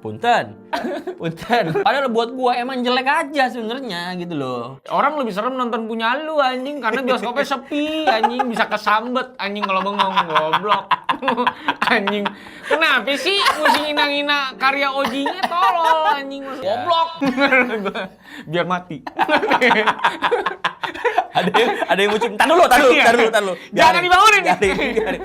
Punten. Padahal buat gua emang jelek aja sebenarnya gitu loh. Orang lebih serem nonton punya lu anjing karena bioskopnya sepi anjing bisa kesambet anjing kalau bengong goblok. Anjing. Kenapa sih mesti ngina-ngina karya Oji-nya tolol anjing goblok. Biar mati. ada yang muncul. Tar dulu. Jangan dibangunin.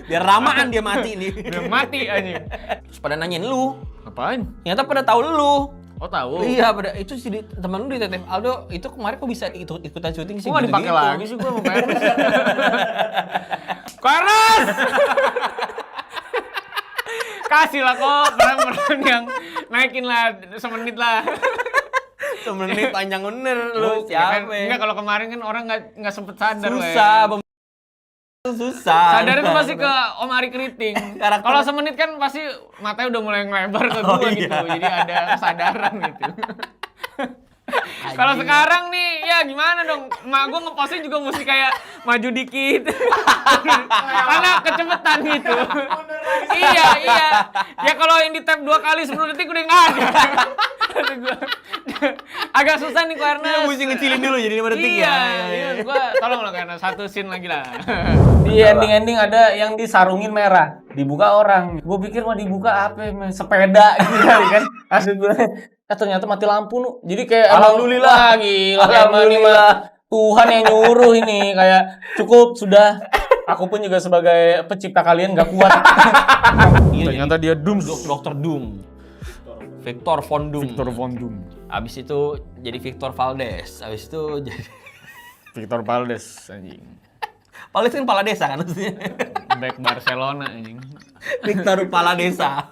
Biar ramaan dia mati nih. Biar mati anjing. Terus pada nanyain lu. Apaan? Ternyata pada tahu lu. Oh tahu. Iya, pada itu si teman lu di Tetep Aldo itu kemarin kok bisa ikutan syuting sih? Kok nggak dipakai lagi sih gua sama Ernest? Ernest! Kasih lah kok peran-peran yang naikin lah semenit lah. Semenit panjang bener Lu lu siapa? Enggak kalau kemarin kan orang nggak sempet sadar. Susah. Sadar itu pasti ke Om Ari Keriting. Kalau semenit kan pasti matanya udah mulai ngelebar ke gua gitu. Jadi ada kesadaran gitu. Kalau sekarang nih, ya gimana dong? Emak gua ngepostnya juga mesti kayak maju dikit. Karena kecepetan gitu. Iya. Ya kalau yang di tap 2 kali 10 detik udah nggak ada. Agak susah nih karena mesti ngecilin dulu jadi 5 detik ya. Iya, gua tolong lah karena satu scene lagi lah. Di ending-ending ada yang disarungin merah, dibuka orang. Gue pikir mah dibuka apa? Sepeda gitu kan. Maksud gue, ternyata mati lampu nu. Jadi kayak Alhamdulillah. gila. Alhamdulillah. Tuhan yang nyuruh ini kayak cukup sudah. Aku pun juga sebagai pencipta kalian gak kuat. Ternyata dia Doom. Dokter Doom. Victor Von Doom. Abis itu jadi Victor Valdes. Abis itu jadi Victor Valdes anjing. Valdes kan kepala desa kan maksudnya. Back Barcelona anjing. Victor kepala desa.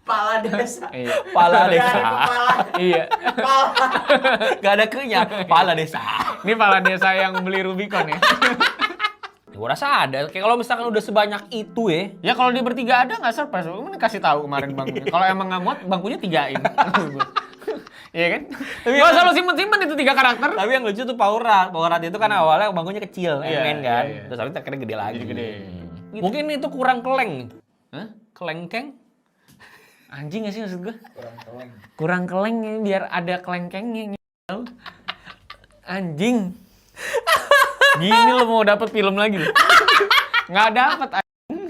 Kepala desa. Iya. Kepala desa. Iya. Gak ada kenya. Kepala desa. Ini kepala desa yang beli Rubicon ya. Gue rasa ada. Kayak kalau misalkan udah sebanyak itu ya. Ya kalau dia bertiga ada nggak surprise. Mending kasih tahu kemarin bangkunya. Kalau emang nggak muat bangkunya 3-in. Iya kan? Gak usah lo simpen-simpen itu 3 karakter. Tapi yang lucu tuh Paurat. Paurat itu kan awalnya bangkunya kecil, main kan. Iya. Terus akhirnya akhirnya gede lagi. Gede. Gitu. Mungkin itu kurang keleng. Hah? Kelengkeng? Anjing nggak sih maksud gue? Kurang keleng ya, biar ada kelengkengnya. Anjing. Gini lo mau dapet film lagi lo? Nggak dapet anjing.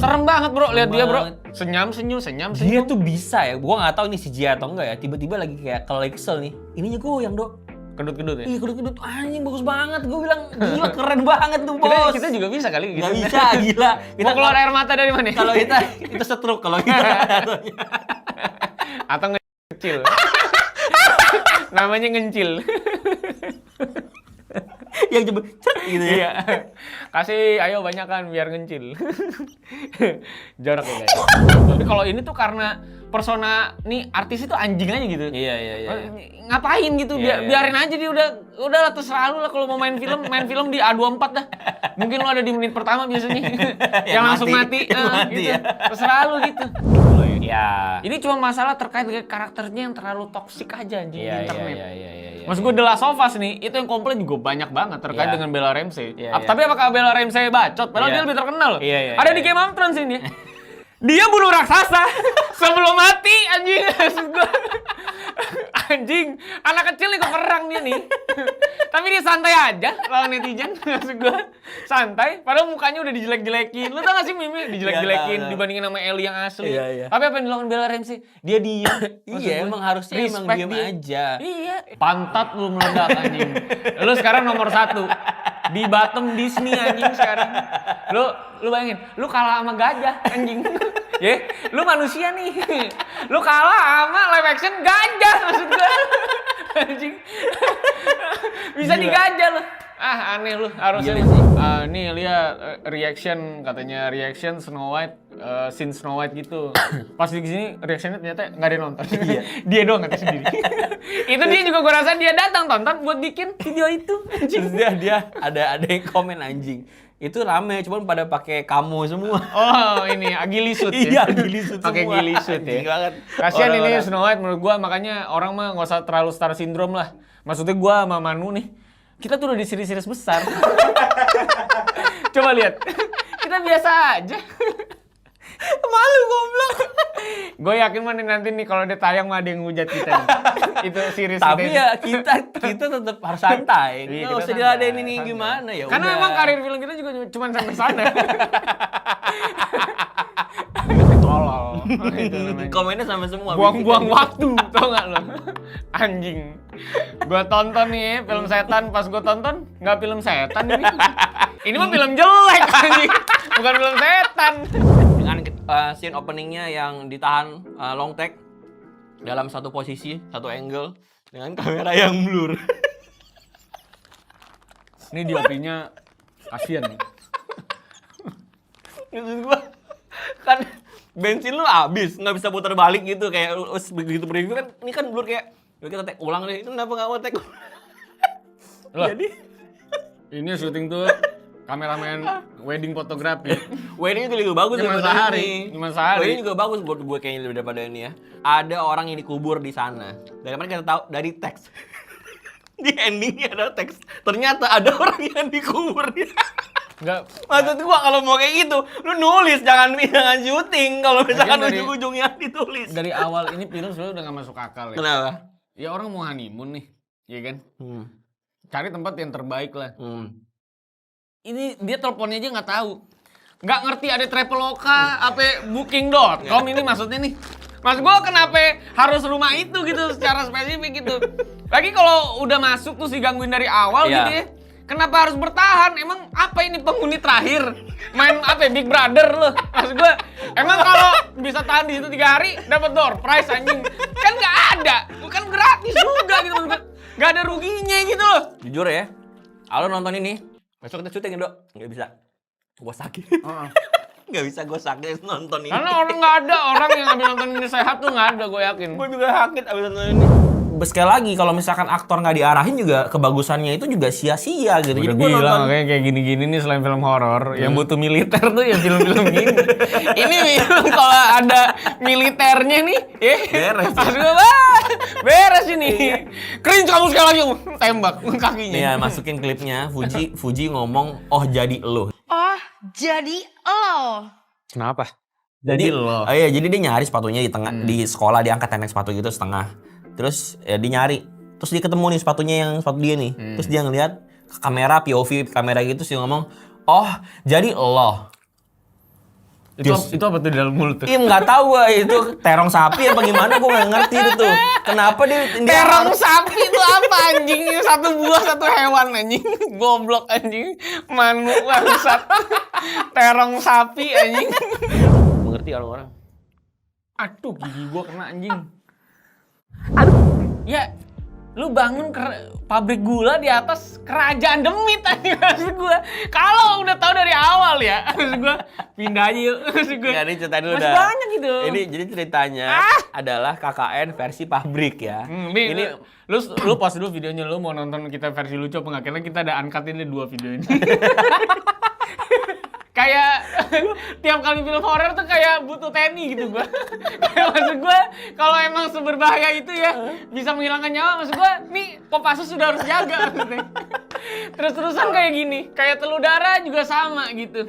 Serem banget bro, lihat dia bro. Senyum-senyum. Dia tuh bisa ya, gua nggak tahu ini CGI atau enggak ya. Tiba-tiba lagi kayak kalau Excel nih, ininya goyang dok. Kedut-kedut ya? Ih kedut-kedut, anjing bagus banget. Gue bilang gila keren banget tuh bos. Kita juga bisa kali gitu. Nggak bisa gila. Kita mau keluar air mata dari mana? Kalau kita itu stroke kalau kita. Atau ngecil. Namanya ngencil. Yang coba gitu ya. Iya. Kasih ayo banyak kan biar ngencil. Jorok ya guys. Tapi kalau ini tuh karena persona nih artis itu anjing aja gitu. Iya. Ngapain gitu? Iya. Biarin aja dia udah lah terserah lu lah kalau mau main film di A24 dah. Mungkin lu ada di menit pertama biasanya. Yang langsung mati. Gitu. Ya. Terserah lu gitu. Ya. Ini cuma masalah terkait dengan karakternya yang terlalu toksik aja anjing di internet. Iya. Maksud gue The Last of Us nih, itu yang komplain juga banyak banget terkait Iya. dengan Bella Ramsey. Iya. Tapi apakah Bella Ramsey bacot? Padahal Iya. dia lebih terkenal. Iya. Ada di Game of Thrones ini. Dia bunuh raksasa sebelum mati anjing. Maksud gue. Anjing, anak kecil nih keperang dia nih. Tapi dia santai aja lawan netizen. Maksud gue santai, padahal mukanya udah dijelek-jelekin. Lu tau gak sih Mimi? Dijelek-jelekin dibandingin sama Ellie yang asli. Iya. Tapi apa yang dilakukan Bella Ramsey? Dia diem. Iya, emang harusnya emang Respect diem dia. aja. Iya. Pantat lu meledak anjing. Lu sekarang nomor 1. Di bottom Disney anjing sekarang. Lu bayangin, lu kalah sama gajah anjing. Ya, lu manusia nih. Lu kalah sama live action gajah maksud gua. Anjing. Bisa digajah lu. Ah, aneh lu harusnya. Nih lihat katanya reaction Snow White, scene Snow White gitu. Pas di sini reactionnya ternyata nggak ada yang nonton. Iya. Dia doang kata sendiri. Itu dia juga gua rasa dia datang tonton buat bikin video itu. Terus dia ada yang komen anjing. Itu rame, cuman pada pakai kamu semua. Oh, ini agilisut ya. Iya, agilisut semua. Pakai gilisut ya. Anjing banget. Kasihan ini Orang-orang. Snow White menurut gua, makanya orang mah nggak usah terlalu star syndrome lah. Maksudnya gua sama Manu nih, kita tuh udah di series-series besar. Coba lihat. Kita biasa aja. Malu goblok. Gue yakin mah nanti nih kalau dia tayang mah ada yang hujat kita nih. Itu series Tapi kita. ya kita tetap harus santai. Iya, Nggak kita usah santai, diladenin ini santai. gimana ya. Karena udah. emang karir film kita juga cuma sampai sana. Tolol. Itu namanya. Komennya sama semua. Buang-buang waktu, tau gak lo? Anjing. Gua tonton nih film setan, pas gua tonton nggak film setan ini. Ini mah film jelek anjing. Bukan film setan. Dengan scene openingnya yang ditahan long take dalam satu posisi, satu angle dengan kamera yang blur. Ini DOP-nya kasihan nih. Maksud gua kan bensin lu habis, nggak bisa putar balik gitu kayak begitu preview kan ini kan blur kayak "Yuk kita take ulang deh, itu kenapa nggak mau take ulang?" Loh, Jadi ini syuting tuh kameramen wedding fotografi. wedding juga bagus Cuma daripada sehari, ini. cuma sehari. Wedding juga bagus buat gue kayaknya lebih daripada ini ya. Ada orang yang dikubur di sana. Dari mana kita tahu? Dari teks. Di endingnya ada teks. Ternyata ada orang yang dikubur di Enggak. Maksud gua kalau mau kayak gitu, lu nulis jangan syuting kalau misalkan dari- ujung-ujungnya ditulis. Dari awal ini film sebenarnya udah gak masuk akal ya. Kenapa? Ya orang mau honeymoon nih, iya kan? Hmm. Cari tempat yang terbaik lah. Hmm. Ini dia teleponnya aja nggak tahu, nggak ngerti ada Traveloka, apa Booking.com ini maksudnya nih. Mas gua kenapa harus rumah itu gitu secara spesifik gitu. Lagi kalau udah masuk tuh digangguin dari awal Iya. gitu ya. Kenapa harus bertahan? Emang apa ini penghuni terakhir? Main apa Big Brother loh. Mas gua emang kalau bisa tahan di situ 3 hari dapat door prize anjing. Kan nggak ada. Bukan gratis juga gitu maksud gua. Nggak ada ruginya gitu loh. Jujur ya, kalau nonton ini, besok kita syuting ya, Dok? Nggak bisa. Gua sakit. Nggak bisa gua sakit nonton ini. Karena orang nggak ada orang yang habis nonton ini sehat tuh nggak ada, gue yakin. Gue juga sakit abis nonton ini. Sekali lagi, kalau misalkan aktor nggak diarahin juga kebagusannya itu juga sia-sia gitu. Udah gua bilang makanya kayak gini-gini nih selain film horor, yang butuh militer tuh ya film-film gini. Ini film kalau ada militernya nih, ya Beres. Maksud gue, wah, beres ini. Cringe kamu sekali lagi, tembak kakinya. Nih ya, masukin klipnya. Fuji ngomong, oh jadi lo. Oh, jadi lo. Kenapa? Jadi lo. Oh iya, jadi dia nyari sepatunya di tengah di sekolah, diangkat naik sepatu gitu setengah. Terus ya dia nyari. Terus dia ketemu nih sepatunya yang sepatu dia nih. Terus dia ngeliat ke kamera POV kamera gitu sih ngomong, "Oh, jadi lo." Itu apa tuh di dalam mulut tuh? Iya nggak tahu gua itu terong sapi apa gimana, gua nggak ngerti itu tuh. Kenapa dia Terong sapi itu apa anjing? Ini satu buah satu hewan anjing. Goblok anjing. Manuk bangsat. Terong sapi anjing. mengerti orang-orang. Aduh, gigi gua kena anjing. Aduh. Ya, lu bangun pabrik gula di atas kerajaan demit anjing maksud gua. Kalau udah tahu dari awal ya, maksud gua pindah aja yuk. Maksud gua. Jadi cerita dulu Masih dah. banyak gitu. Ini jadi ceritanya adalah KKN versi pabrik ya. Ini lu pas dulu videonya, lu mau nonton kita versi lucu apa enggak? Karena kita ada uncut ini 2 video ini. Kayak tiap kali film horor tuh kayak butuh TNI gitu gua. Kayak maksud gua kalau emang seberbahaya itu ya bisa menghilangkan nyawa, maksud gua nih Kopassus sudah harus jaga maksudnya. Terus-terusan kayak gini, kayak telur darah juga sama gitu.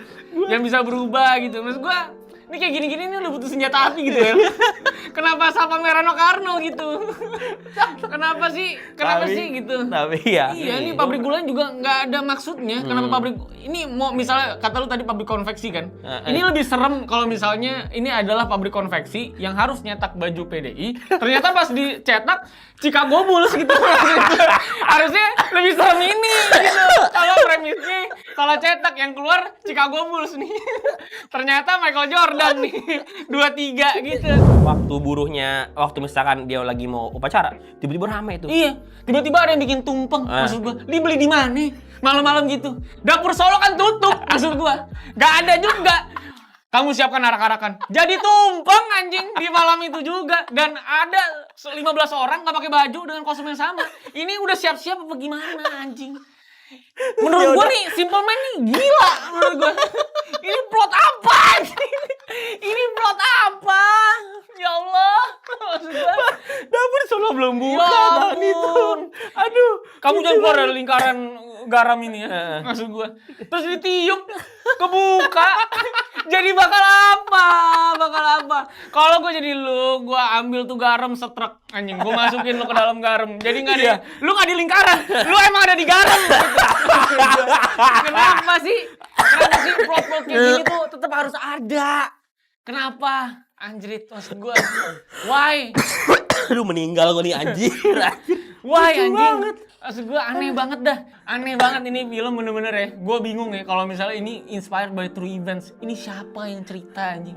Yang bisa berubah gitu. Maksud gua ini kayak gini-gini ini udah butuh senjata api gitu ya. Kenapa Sapa Merano Karno gitu? Kenapa sih gitu? Tapi ya. Iya, ini pabrik gula juga nggak ada maksudnya. Kenapa pabrik ini mau misalnya kata lu tadi pabrik konveksi kan? Ini lebih serem kalau misalnya ini adalah pabrik konveksi yang harus nyetak baju PDI. Ternyata pas dicetak Chicago Bulls gitu. Harusnya lebih serem ini gitu. Kalau premisnya kalau cetak yang keluar Chicago Bulls nih. Ternyata Michael Jordan nih. 2-3 gitu. Waktu buruhnya, waktu misalkan dia lagi mau upacara, tiba-tiba rame tuh. Iya, tiba-tiba ada yang bikin tumpeng, maksud gua. Dibeli di mana? Malam-malam gitu. Dapur Solo kan tutup, maksud gua. Gak ada juga. Kamu siapkan arak-arakan. Jadi tumpeng anjing di malam itu juga. Dan ada 15 orang gak pakai baju dengan kostum yang sama. Ini udah siap-siap apa gimana anjing? Menurut gua nih, Simple Man nih gila menurut gua. Ini plot apa anjing? Ini plot apa? Ya Allah. Maksud gua, Dapur Solo belum buka ya tadi tuh. ampun. Aduh. Kamu jangan keluar dari lingkaran garam ini ya. Maksud gue. Terus ditiup, kebuka. Jadi bakal apa? Bakal apa? Kalau gue jadi lu, gue ambil tuh garam setrek anjing. Gue masukin lu ke dalam garam. Jadi nggak ada, lu nggak di lingkaran. Lu emang ada di garam. Gitu. Kenapa sih? Kenapa sih plot-plot kayak gini tuh tetap harus ada? Kenapa? Anjrit, maksud gue. Why? Aduh meninggal gue nih anjir. Why anjing? Maksud gue aneh banget dah. Aneh banget ini film bener-bener ya. Gue bingung ya kalau misalnya ini inspired by true events. Ini siapa yang cerita anjing?